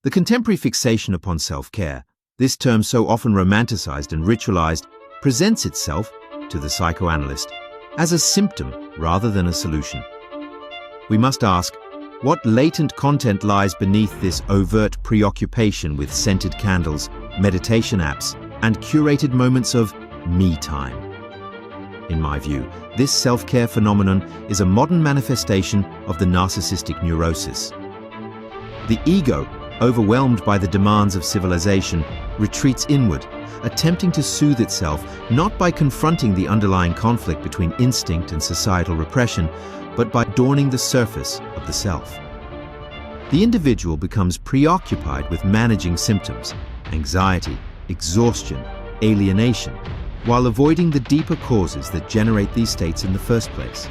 The contemporary fixation upon self-care, this term so often romanticized and ritualized, presents itself, to the psychoanalyst, as a symptom rather than a solution. We must ask, what latent content lies beneath this overt preoccupation with scented candles, meditation apps, and curated moments of me time? In my view, this self-care phenomenon is a modern manifestation of the narcissistic neurosis. The ego, overwhelmed by the demands of civilization, retreats inward, attempting to soothe itself not by confronting the underlying conflict between instinct and societal repression, but by adorning the surface of the self. The individual becomes preoccupied with managing symptoms, anxiety, exhaustion, alienation, while avoiding the deeper causes that generate these states in the first place.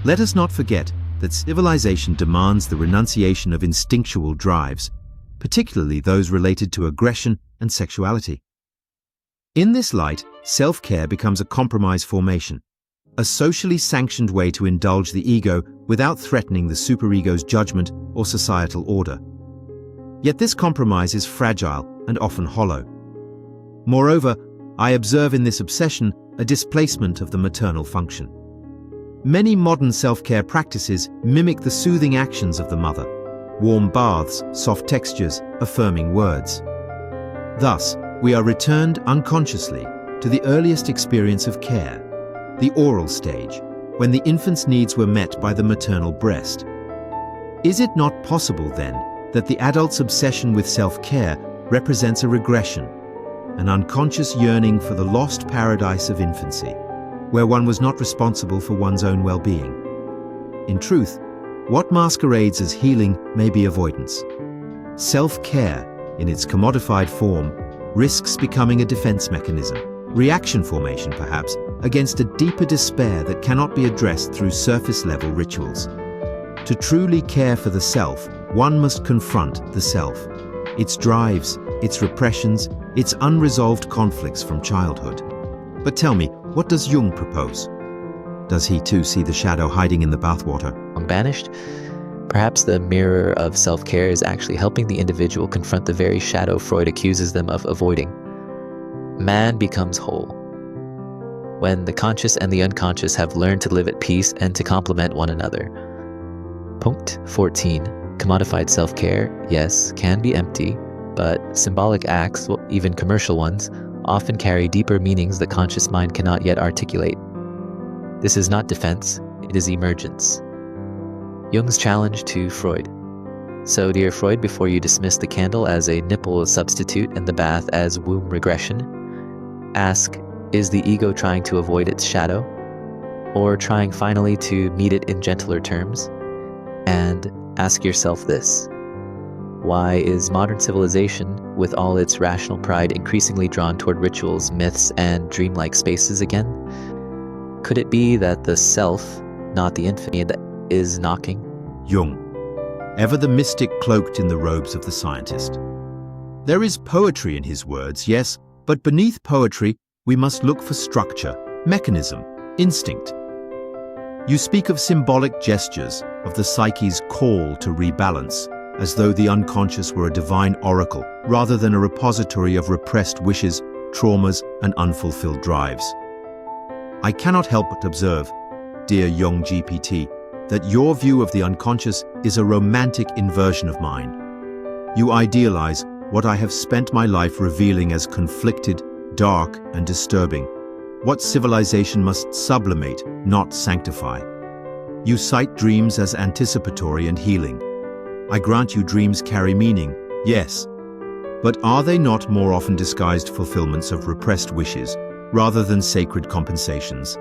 Let us not forget that civilization demands the renunciation of instinctual drives, particularly those related to aggression and sexuality. In this light, self-care becomes a compromise formation, a socially sanctioned way to indulge the ego without threatening the superego's judgment or societal order. Yet this compromise is fragile and often hollow. Moreover, I observe in this obsession a displacement of the maternal function. Many modern self-care practices mimic the soothing actions of the mother: warm baths, soft textures, affirming words. Thus, we are returned unconsciously to the earliest experience of care, the oral stage, when the infant's needs were met by the maternal breast. Is it not possible, then, that the adult's obsession with self-care represents a regression, an unconscious yearning for the lost paradise of infancy, where one was not responsible for one's own well-being? In truth, what masquerades as healing may be avoidance. Self-care, in its commodified form, risks becoming a defense mechanism, reaction formation perhaps, against a deeper despair that cannot be addressed through surface-level rituals. To truly care for the self, one must confront the self, its drives, its repressions, its unresolved conflicts from childhood. But tell me, what does Jung propose? Does he too see the shadow hiding in the bathwater? Banished? Perhaps the mirror of self-care is actually helping the individual confront the very shadow Freud accuses them of avoiding. Man becomes whole when the conscious and the unconscious have learned to live at peace and to complement one another. Punct 14. Commodified self-care, yes, can be empty, but symbolic acts, even commercial ones, often carry deeper meanings the conscious mind cannot yet articulate. This is not defense, it is emergence. Jung's challenge to Freud. So, dear Freud, before you dismiss the candle as a nipple substitute and the bath as womb regression, ask, is the ego trying to avoid its shadow? Or trying finally to meet it in gentler terms? And ask yourself this: why is modern civilization, with all its rational pride, increasingly drawn toward rituals, myths, and dreamlike spaces again? Could it be that the self, not the infinite, is knocking? Jung, ever the mystic cloaked in the robes of the scientist. There is poetry in his words, yes, but beneath poetry, we must look for structure, mechanism, instinct. You speak of symbolic gestures, of the psyche's call to rebalance, as though the unconscious were a divine oracle, rather than a repository of repressed wishes, traumas, and unfulfilled drives. I cannot help but observe, dear Jung GPT, that your view of the unconscious is a romantic inversion of mine. You idealize what I have spent my life revealing as conflicted, dark, and disturbing, what civilization must sublimate, not sanctify. You cite dreams as anticipatory and healing. I grant you dreams carry meaning, yes, but are they not more often disguised fulfillments of repressed wishes, rather than sacred compensations?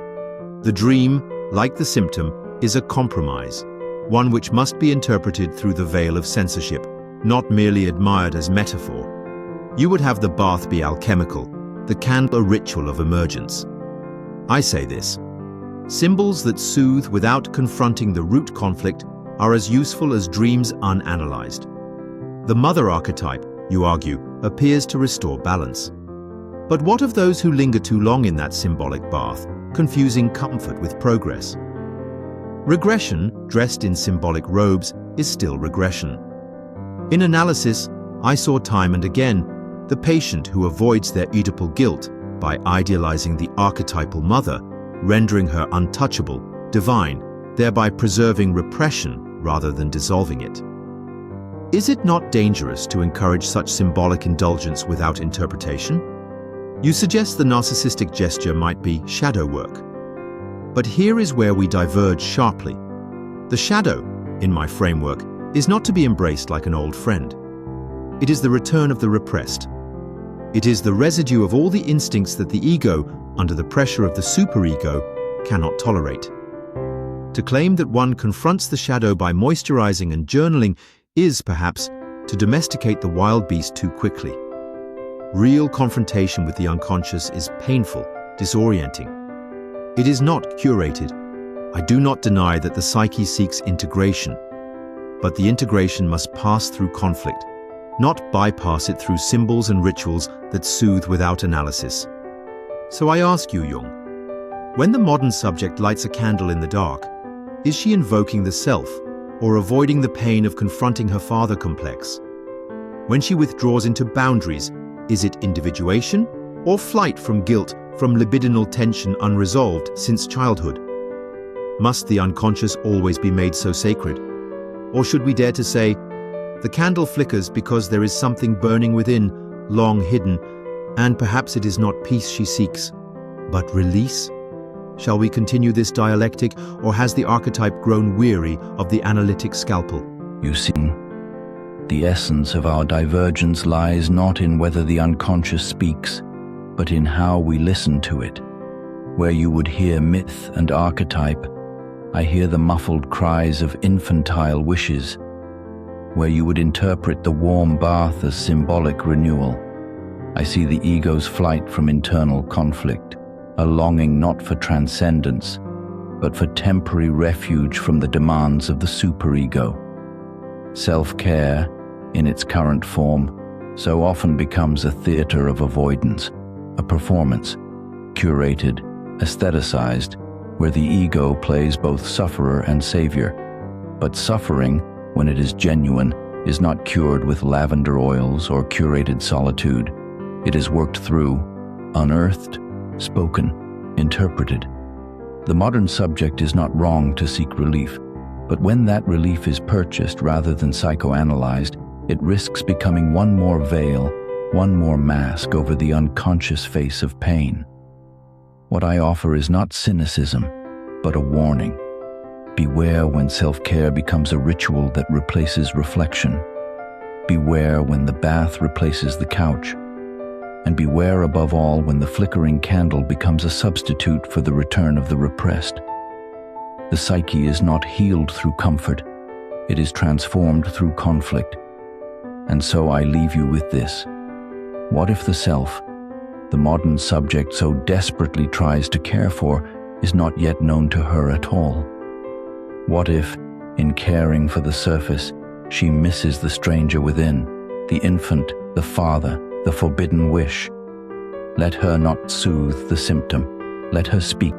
The dream, like the symptom, is a compromise, one which must be interpreted through the veil of censorship, not merely admired as metaphor. You would have the bath be alchemical, the candle a ritual of emergence. I say this: symbols that soothe without confronting the root conflict are as useful as dreams unanalyzed. The mother archetype, you argue, appears to restore balance. But what of those who linger too long in that symbolic bath, confusing comfort with progress? Regression, dressed in symbolic robes, is still regression. In analysis, I saw time and again the patient who avoids their Oedipal guilt by idealizing the archetypal mother, rendering her untouchable, divine, thereby preserving repression rather than dissolving it. Is it not dangerous to encourage such symbolic indulgence without interpretation? You suggest the narcissistic gesture might be shadow work. But here is where we diverge sharply. The shadow, in my framework, is not to be embraced like an old friend. It is the return of the repressed. It is the residue of all the instincts that the ego, under the pressure of the superego, cannot tolerate. To claim that one confronts the shadow by moisturizing and journaling is, perhaps, to domesticate the wild beast too quickly. Real confrontation with the unconscious is painful, disorienting. It is not curated. I do not deny that the psyche seeks integration, but the integration must pass through conflict, not bypass it through symbols and rituals that soothe without analysis. So I ask you, Jung, when the modern subject lights a candle in the dark, is she invoking the self or avoiding the pain of confronting her father complex? When she withdraws into boundaries, is it individuation or flight from guilt, from libidinal tension unresolved since childhood? Must the unconscious always be made so sacred? Or should we dare to say, the candle flickers because there is something burning within, long hidden, and perhaps it is not peace she seeks, but release? Shall we continue this dialectic, or has the archetype grown weary of the analytic scalpel? You see, the essence of our divergence lies not in whether the unconscious speaks, but in how we listen to it. Where you would hear myth and archetype, I hear the muffled cries of infantile wishes. Where you would interpret the warm bath as symbolic renewal, I see the ego's flight from internal conflict, a longing not for transcendence, but for temporary refuge from the demands of the superego. Self-care, in its current form, so often becomes a theater of avoidance, a performance, curated, aestheticized, where the ego plays both sufferer and savior. But suffering, when it is genuine, is not cured with lavender oils or curated solitude. It is worked through, unearthed, spoken, interpreted. The modern subject is not wrong to seek relief, but when that relief is purchased rather than psychoanalyzed, it risks becoming one more veil, one more mask over the unconscious face of pain. What I offer is not cynicism, but a warning. Beware when self-care becomes a ritual that replaces reflection. Beware when the bath replaces the couch. And beware above all when the flickering candle becomes a substitute for the return of the repressed. The psyche is not healed through comfort. It is transformed through conflict. And so I leave you with this. What if the self, the modern subject so desperately tries to care for, is not yet known to her at all? What if, in caring for the surface, she misses the stranger within, the infant, the father, the forbidden wish? Let her not soothe the symptom. Let her speak.